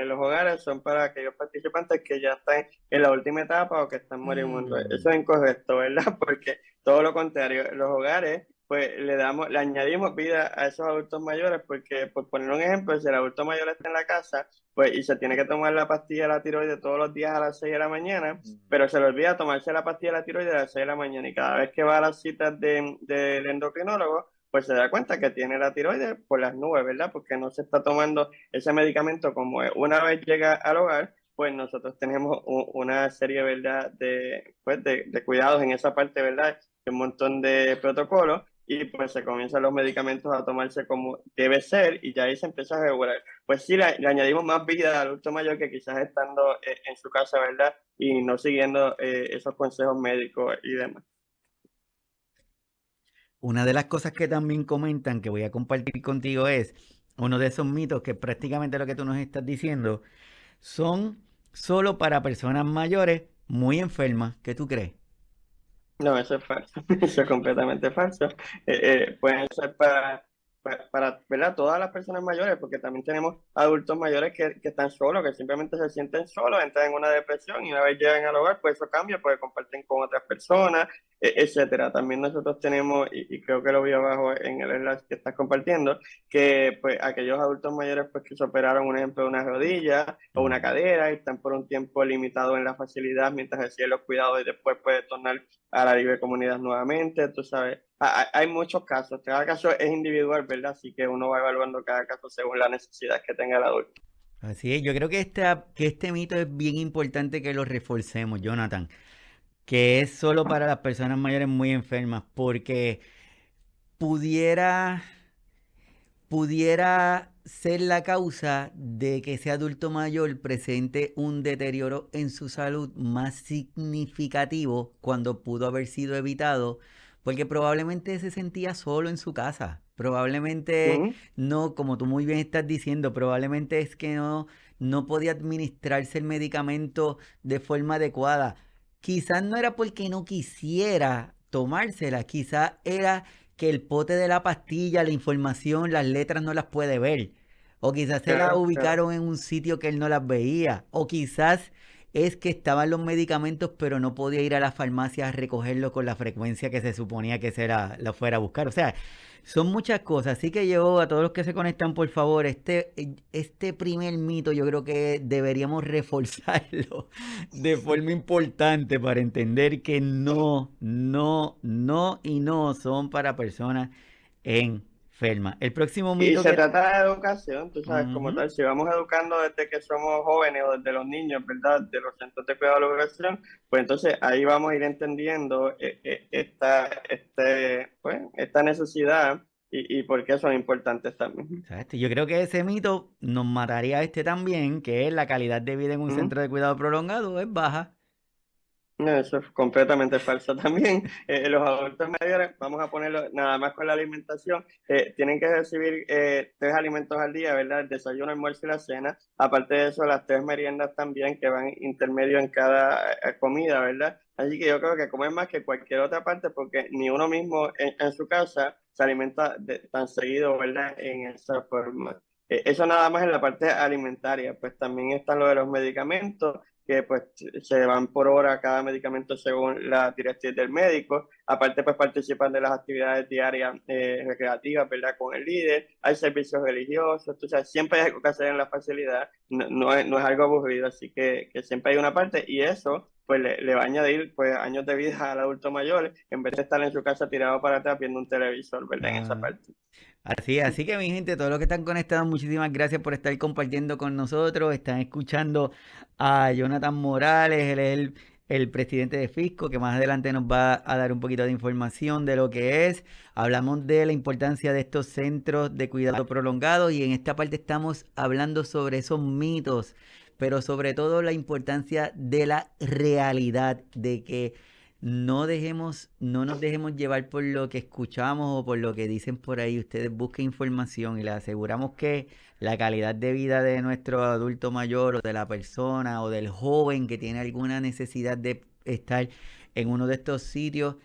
[SPEAKER 2] los hogares son para aquellos participantes que ya están en la última etapa o que están moribundos.
[SPEAKER 1] Mm,
[SPEAKER 2] Eso es incorrecto, ¿verdad? Porque todo lo contrario, los hogares, pues le añadimos vida a esos adultos mayores, porque, por poner un ejemplo, si el adulto mayor está en la casa, pues y se tiene que tomar la pastilla de la tiroides todos los días a las 6 de la mañana, pero se le olvida tomarse la pastilla de la tiroides a las 6 de la mañana y cada vez que va a las citas del endocrinólogo, pues se da cuenta que tiene la tiroides por las nubes, ¿verdad? Porque no se está tomando ese medicamento como es. Una vez llega al hogar, pues nosotros tenemos una serie, ¿verdad?, de cuidados en esa parte, ¿verdad? Un montón de protocolos y pues se comienzan los medicamentos a tomarse como debe ser y ya ahí se empieza a regular. Pues sí, le añadimos más vida al adulto mayor que quizás estando en su casa, ¿verdad? Y no siguiendo esos consejos médicos y demás.
[SPEAKER 1] Una de las cosas que también comentan que voy a compartir contigo es uno de esos mitos que prácticamente lo que tú nos estás diciendo son solo para personas mayores muy enfermas. ¿Qué tú crees?
[SPEAKER 2] No, eso es falso, eso es completamente falso. Pueden ser para, ¿verdad?, todas las personas mayores, porque también tenemos adultos mayores que están solos, que simplemente se sienten solos, entran en una depresión y una vez llegan al hogar, pues eso cambia, porque comparten con otras personas, etcétera. También nosotros tenemos, y creo que lo vi abajo en el enlace que estás compartiendo, que pues aquellos adultos mayores pues que se operaron, un ejemplo, de una rodilla o una
[SPEAKER 1] Mm.
[SPEAKER 2] cadera y están por un tiempo limitado en la facilidad mientras reciben los cuidados y después puede tornar a la libre comunidad nuevamente, tú sabes. Hay muchos casos, cada caso es individual, ¿verdad? Así que uno va evaluando cada caso según la necesidad que tenga el adulto.
[SPEAKER 1] Así es, yo creo que que este mito es bien importante que lo reforcemos, Jonathan, que es solo para las personas mayores muy enfermas, porque pudiera pudiera ser la causa de que ese adulto mayor presente un deterioro en su salud más significativo cuando pudo haber sido evitado, porque probablemente se sentía solo en su casa. Probablemente
[SPEAKER 2] Ujú,
[SPEAKER 1] no, como tú muy bien estás diciendo, probablemente es que no podía administrarse el medicamento de forma adecuada. Quizás no era porque no quisiera tomársela, quizás era que el pote de la pastilla, la información, las letras no las puede ver. O quizás se la
[SPEAKER 2] claro, claro.
[SPEAKER 1] ubicaron en un sitio que él no las veía. O quizás es que estaban los medicamentos, pero no podía ir a la farmacia a recogerlo con la frecuencia que se suponía que lo fuera a buscar. O sea, son muchas cosas. Así que yo, a todos los que se conectan, por favor, este primer mito yo creo que deberíamos reforzarlo de forma importante para entender que no, no, no y no son para personas enfermas. El próximo
[SPEAKER 2] Y
[SPEAKER 1] mito
[SPEAKER 2] se
[SPEAKER 1] que...
[SPEAKER 2] trata de educación, tú sabes, como
[SPEAKER 1] Ujú.
[SPEAKER 2] tal, si vamos educando desde que somos jóvenes o desde los niños, ¿verdad? De los centros de cuidado de la educación, pues entonces ahí vamos a ir entendiendo pues, esta necesidad y por qué son importantes también.
[SPEAKER 1] ¿Sabes? Yo creo que ese mito nos mataría a este también, que es la calidad de vida en un
[SPEAKER 2] Ujú.
[SPEAKER 1] centro de cuidado prolongado es baja.
[SPEAKER 2] No, eso es completamente falso también. Los adultos mayores, vamos a ponerlo nada más con la alimentación, tienen que recibir 3 alimentos al día, ¿verdad? El desayuno, almuerzo y la cena. Aparte de eso, las 3 meriendas también que van intermedio en cada comida, ¿verdad? Así que yo creo que comen más que cualquier otra parte porque ni uno mismo en su casa se alimenta tan seguido, ¿verdad? En esa forma. Eso nada más en la parte alimentaria, pues también están lo de los medicamentos que pues se van por hora cada medicamento según la directriz del médico. Aparte pues participan de las actividades diarias recreativas, ¿verdad? Con el líder. Hay servicios religiosos, tú sabes, siempre hay algo que hacer en la facilidad, no es algo aburrido, así que siempre hay una parte y eso pues le va a añadir pues años de vida al adulto mayor en vez de estar en su casa tirado para atrás viendo un televisor, ¿verdad? En esa
[SPEAKER 1] Ah,
[SPEAKER 2] parte.
[SPEAKER 1] así que mi gente, todos los que están conectados, muchísimas gracias por estar compartiendo con nosotros. Están escuchando a Jonathan Morales, él es el presidente de Fisco, que más adelante nos va a dar un poquito de información de lo que es. Hablamos de la importancia de estos centros de cuidado prolongado y en esta parte estamos hablando sobre esos mitos, pero sobre todo la importancia de la realidad, de que no nos dejemos llevar por lo que escuchamos o por lo que dicen por ahí. Ustedes busquen información y les aseguramos que la calidad de vida de nuestro adulto mayor o de la persona o del joven que tiene alguna necesidad de estar en uno de estos sitios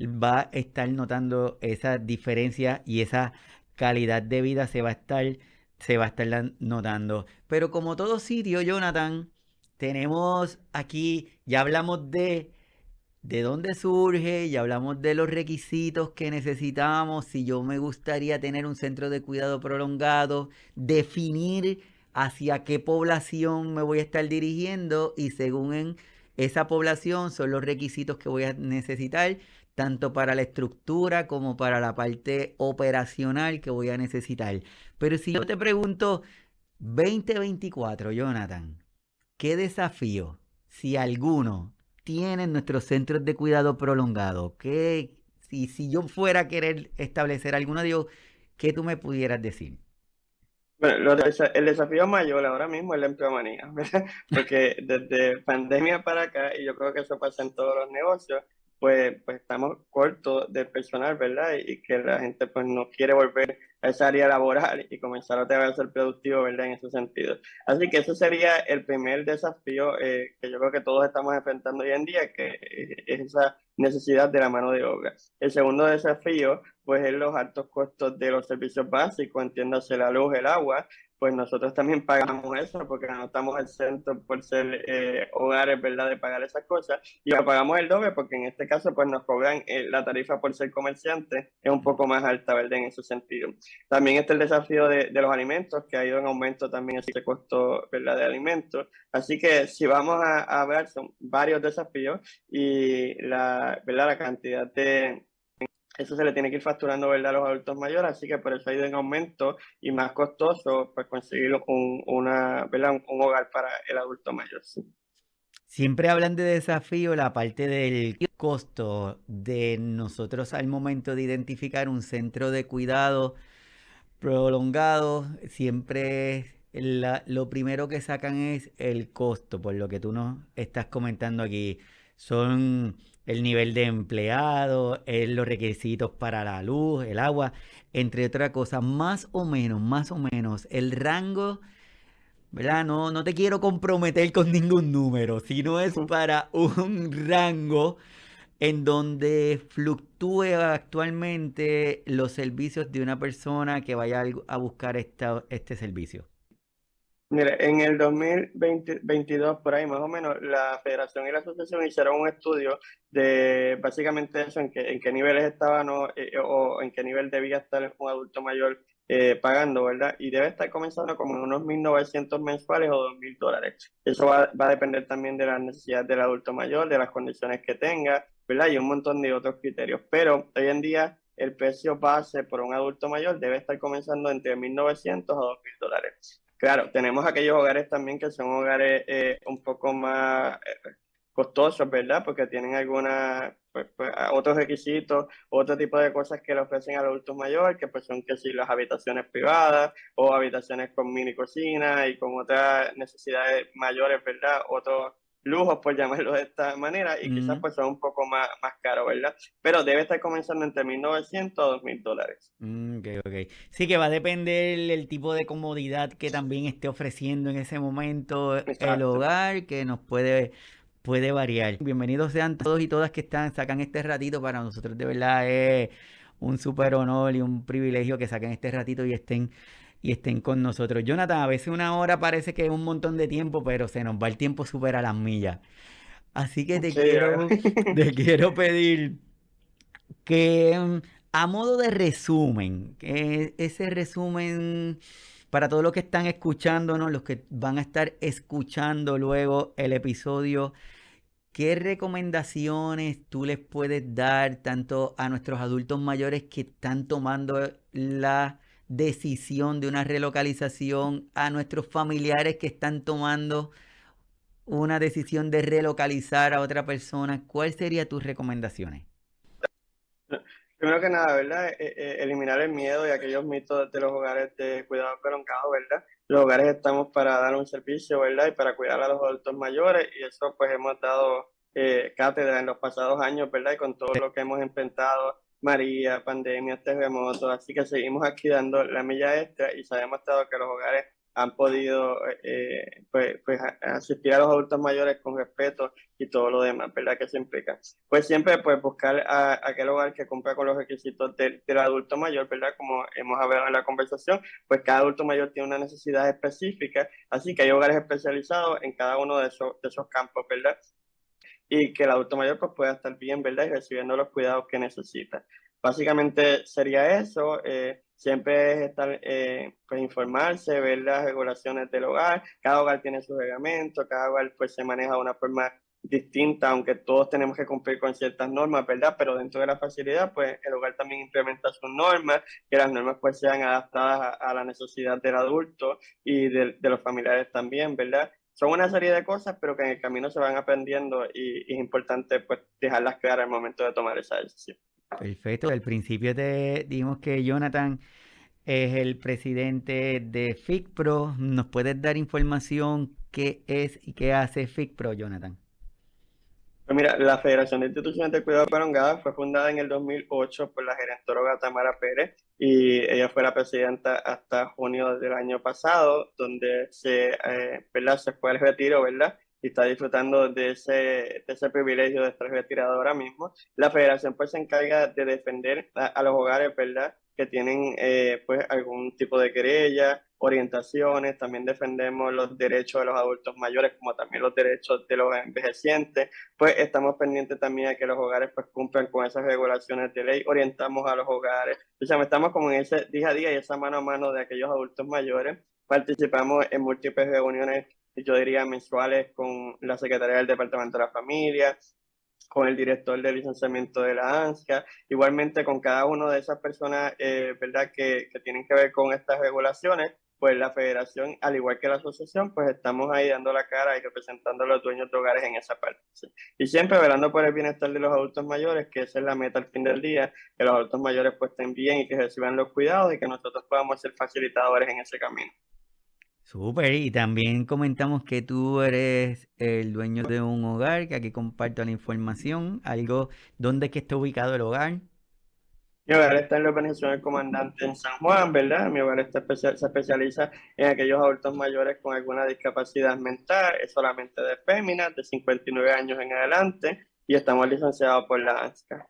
[SPEAKER 1] va a estar notando esa diferencia y esa calidad de vida se va a estar notando. Pero como todo sitio, Jonathan, tenemos aquí, ya hablamos de dónde surge, ya hablamos de los requisitos que necesitamos, si yo me gustaría tener un centro de cuidado prolongado, definir hacia qué población me voy a estar dirigiendo y según en esa población son los requisitos que voy a necesitar, tanto para la estructura como para la parte operacional que voy a necesitar. Pero si yo te pregunto 2024, Jonathan, ¿qué desafío, si alguno, tienen nuestros centros de cuidado prolongado? Si yo fuera a querer establecer alguno de ellos, ¿qué tú me pudieras decir?
[SPEAKER 2] Bueno, el desafío mayor ahora mismo es la empleomanía, ¿verdad? Porque desde pandemia para acá, y yo creo que eso pasa en todos los negocios, pues estamos cortos de personal, ¿verdad? Y que la gente pues no quiere volver a esa área laboral y comenzar otra vez a ser productivo, ¿verdad? En ese sentido. Así que eso sería el primer desafío que yo creo que todos estamos enfrentando hoy en día, que es esa necesidad de la mano de obra. El segundo desafío pues es los altos costos de los servicios básicos, entiéndase la luz, el agua, pues nosotros también pagamos eso porque no estamos exentos por ser hogares, ¿verdad?, de pagar esas cosas y lo pagamos el doble porque en este caso pues nos cobran la tarifa por ser comerciante, es un poco más alta, ¿verdad?, en ese sentido. También está el desafío de los alimentos, que ha ido en aumento también ese costo, ¿verdad?, de alimentos. Así que si vamos a ver, son varios desafíos y ¿verdad?, la cantidad de eso se le tiene que ir facturando, ¿verdad?, a los adultos mayores, así que por eso ha ido en aumento y más costoso, pues conseguir ¿verdad?, un hogar para el adulto mayor. Sí.
[SPEAKER 1] Siempre hablan de desafío, la parte del costo de nosotros al momento de identificar un centro de cuidado prolongado, siempre lo primero que sacan es el costo, por lo que tú nos estás comentando aquí. Son el nivel de empleado, los requisitos para la luz, el agua, entre otras cosas, más o menos, el rango, ¿verdad? No, no te quiero comprometer con ningún número, sino es para un rango en donde fluctúe actualmente los servicios de una persona que vaya a buscar este servicio.
[SPEAKER 2] Mire, en el 2022, por ahí más o menos, la Federación y la Asociación hicieron un estudio de básicamente eso, en qué niveles estaban o en qué nivel debía estar un adulto mayor pagando, ¿verdad? Y debe estar comenzando como en unos 1.900 mensuales o $2.000. Eso va a depender también de las necesidades del adulto mayor, de las condiciones que tenga, ¿verdad? Y un montón de otros criterios. Pero hoy en día el precio base por un adulto mayor debe estar comenzando entre 1.900 a $2.000. Claro, tenemos aquellos hogares también que son hogares un poco más costosos, ¿verdad? Porque tienen otros requisitos, otro tipo de cosas que le ofrecen al adulto mayor, que pues son que si las habitaciones privadas o habitaciones con mini cocina y con otras necesidades mayores, ¿verdad? Otros lujos, por llamarlo de esta manera, y quizás
[SPEAKER 1] Mm,
[SPEAKER 2] pues son un poco más caros, ¿verdad? Pero debe estar comenzando entre 1.900 a $2.000.
[SPEAKER 1] ok, ok. Sí que va a depender el tipo de comodidad que también esté ofreciendo en ese momento el
[SPEAKER 2] Exacto.
[SPEAKER 1] hogar, que nos puede variar. Bienvenidos sean todos y todas que sacan este ratito. Para nosotros de verdad es un súper honor y un privilegio que saquen este ratito y estén con nosotros. Jonathan, a veces una hora parece que es un montón de tiempo, pero se nos va el tiempo súper a las millas. Así que te
[SPEAKER 2] Sí,
[SPEAKER 1] quiero, te quiero pedir que a modo de resumen, que ese resumen para todos los que están escuchándonos, los que van a estar escuchando luego el episodio, ¿qué recomendaciones tú les puedes dar tanto a nuestros adultos mayores que están tomando la decisión de una relocalización, a nuestros familiares que están tomando una decisión de relocalizar a otra persona? ¿Cuáles serían tus recomendaciones?
[SPEAKER 2] primero que nada, ¿verdad? Eliminar el miedo y aquellos mitos de los hogares de cuidado prolongado, ¿verdad? Los hogares estamos para dar un servicio, ¿verdad? Y para cuidar a los adultos mayores, y eso pues hemos dado cátedra en los pasados años, ¿verdad? Y con todo lo que hemos enfrentado, María, pandemias, terremotos, así que seguimos aquí dando la milla extra y se ha demostrado que los hogares han podido pues asistir a los adultos mayores con respeto y todo lo demás, ¿verdad? Que se implica. Pues siempre pues buscar aquel hogar que cumpla con los requisitos del adulto mayor, ¿verdad? Como hemos hablado en la conversación, pues cada adulto mayor tiene una necesidad específica, así que hay hogares especializados en cada uno de esos campos, ¿verdad? Y que el adulto mayor pues pueda estar bien, ¿verdad? Y recibiendo los cuidados que necesita. Básicamente sería eso, siempre es estar, pues informarse, ver las regulaciones del hogar, cada hogar tiene sus reglamentos, cada hogar pues se maneja de una forma distinta, aunque todos tenemos que cumplir con ciertas normas, ¿verdad? Pero dentro de la facilidad, pues el hogar también implementa sus normas, que las normas pues sean adaptadas a la necesidad del adulto y de los familiares también, ¿verdad? Son una serie de cosas, pero que en el camino se van aprendiendo y es importante pues dejarlas claras al momento de tomar esa decisión.
[SPEAKER 1] Perfecto. Al principio te dijimos que Jonathan es el presidente de FICPRO. ¿Nos puedes dar información qué es y qué hace FICPRO, Jonathan?
[SPEAKER 2] Pues mira, la Federación de Instituciones de Cuidado Prolongado fue fundada en el 2008 por la gerentóloga Tamara Pérez y ella fue la presidenta hasta junio del año pasado, donde ¿verdad? Se fue al retiro, ¿verdad? Y está disfrutando de ese privilegio de estar retirado ahora mismo. La federación pues se encarga de defender a los hogares, ¿verdad? Que tienen pues algún tipo de querella, orientaciones, también defendemos los derechos de los adultos mayores como también los derechos de los envejecientes, pues estamos pendientes también de que los hogares pues cumplan con esas regulaciones de ley, orientamos a los hogares, o sea, estamos como en ese día a día y esa mano a mano de aquellos adultos mayores, participamos en múltiples reuniones, yo diría mensuales, con la Secretaría del Departamento de la Familia, con el director de licenciamiento de la ANSCA, igualmente con cada una de esas personas, ¿verdad?, que tienen que ver con estas regulaciones, pues la federación, al igual que la asociación, pues estamos ahí dando la cara y representando a los dueños de hogares en esa parte. ¿Sí? Y siempre velando por el bienestar de los adultos mayores, que esa es la meta al fin del día, que los adultos mayores pues estén bien y que reciban los cuidados y que nosotros podamos ser facilitadores en ese camino.
[SPEAKER 1] Súper, y también comentamos que tú eres el dueño de un hogar, que aquí comparto la información, algo, ¿dónde es que está ubicado el hogar?
[SPEAKER 2] Mi hogar está en la organización del comandante en San Juan, ¿verdad? Mi hogar se especializa en aquellos adultos mayores con alguna discapacidad mental, es solamente de féminas, de 59 años en adelante, y estamos licenciados por la ANSCA.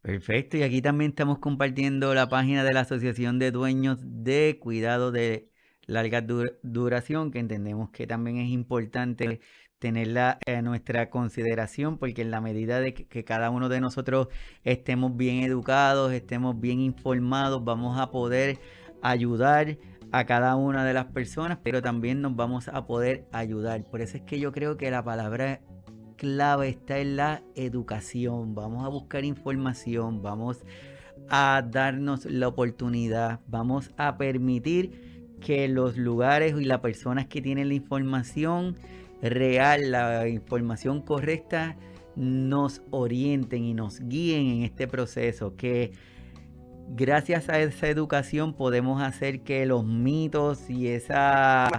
[SPEAKER 1] Perfecto, y aquí también estamos compartiendo la página de la Asociación de Dueños de Cuidado de larga duración, que entendemos que también es importante tenerla en nuestra consideración, porque en la medida de que cada uno de nosotros estemos bien educados, estemos bien informados, vamos a poder ayudar a cada una de las personas, pero también nos vamos a poder ayudar. Por eso es que yo creo que la palabra clave está en la educación. Vamos a buscar información, vamos a darnos la oportunidad, vamos a permitir que los lugares y las personas que tienen la información real, la información correcta, nos orienten y nos guíen en este proceso, que gracias a esa educación podemos hacer que los mitos y esas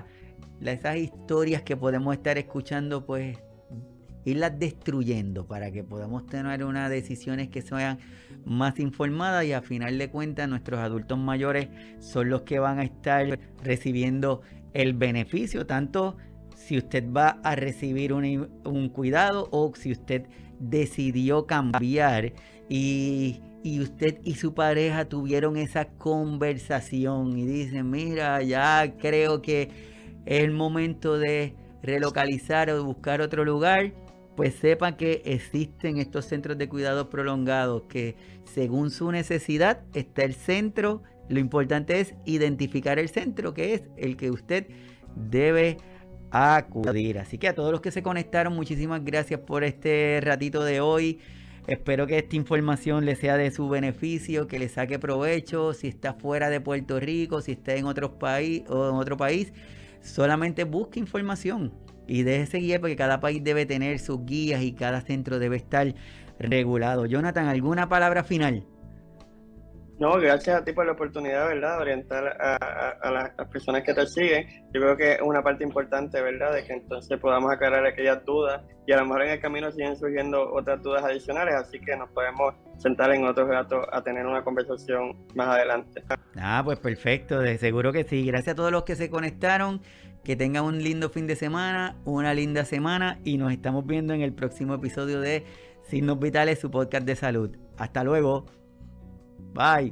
[SPEAKER 1] historias que podemos estar escuchando, pues irlas destruyendo para que podamos tener unas decisiones que sean más informadas, y a final de cuentas nuestros adultos mayores son los que van a estar recibiendo el beneficio, tanto si usted va a recibir un cuidado o si usted decidió cambiar y usted y su pareja tuvieron esa conversación y dicen, mira, ya creo que es el momento de relocalizar o buscar otro lugar. Pues sepan que existen estos centros de cuidados prolongados, que según su necesidad está el centro. Lo importante es identificar el centro, que es el que usted debe acudir. Así que a todos los que se conectaron, muchísimas gracias por este ratito de hoy. Espero que esta información le sea de su beneficio, que le saque provecho. Si está fuera de Puerto Rico, si está en otro país, solamente busque información y déjese guiar, porque cada país debe tener sus guías y cada centro debe estar regulado. Jonathan, ¿alguna palabra final?
[SPEAKER 2] No, gracias a ti por la oportunidad, ¿verdad?, de orientar a las personas que te siguen. Yo creo que es una parte importante, ¿verdad?, de que entonces podamos aclarar aquellas dudas, y a lo mejor en el camino siguen surgiendo otras dudas adicionales, así que nos podemos sentar en otros ratos a tener una conversación más adelante.
[SPEAKER 1] Pues perfecto, de seguro que sí. Gracias a todos los que se conectaron, que tengan un lindo fin de semana, una linda semana, y nos estamos viendo en el próximo episodio de Signos Vitales, su podcast de salud. Hasta luego. Bye.